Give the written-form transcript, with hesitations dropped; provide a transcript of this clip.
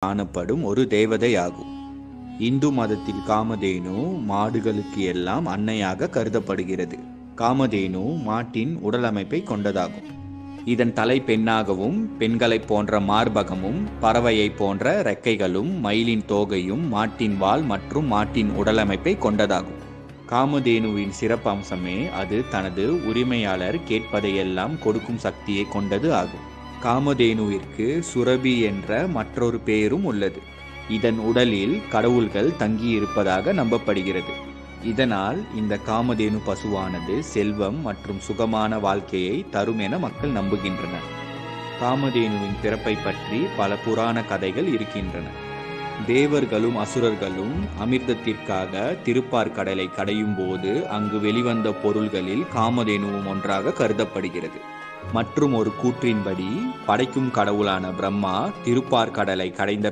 காணப்படும் ஒரு தேவதையாகும். இந்து மதத்தில் காமதேனு மாடுகளுக்கு எல்லாம் அன்னையாக கருதப்படுகிறது. காமதேனு மாட்டின் உடலமைப்பை கொண்டதாகும். இதன் தலை பெண்ணாகவும், பெண்களைப் போன்ற மார்பகமும், பறவையைப் போன்ற இறக்கைகளும், மயிலின் தோகையும், மாட்டின் வால் மற்றும் மாட்டின் உடலமைப்பை கொண்டதாகும். காமதேனுவின் சிறப்பம்சமே அது தனது உரிமையாளர் கேட்பதையெல்லாம் கொடுக்கும் சக்தியை கொண்டது ஆகும். காமதேனுவிற்கு சுரபி என்ற மற்றொரு பெயரும் உள்ளது. இதன் உடலில் கடவுள்கள் தங்கியிருப்பதாக நம்பப்படுகிறது. இதனால் இந்த காமதேனு பசுவானது செல்வம் மற்றும் சுகமான வாழ்க்கையை தரும் என மக்கள் நம்புகின்றனர். காமதேனுவின் பிறப்பை பற்றி பல புராண கதைகள் இருக்கின்றன. தேவர்களும் அசுரர்களும் அமிர்தத்திற்காக திருப்பார்கடலை கடையும் போது அங்கு வெளிவந்த பொருள்களில் காமதேனுவும் ஒன்றாக கருதப்படுகிறது. மற்றும் ஒரு கூற்றின்படி படைக்கும் கடவுளான பிரம்மா திருப்பார்கடலை கடைந்த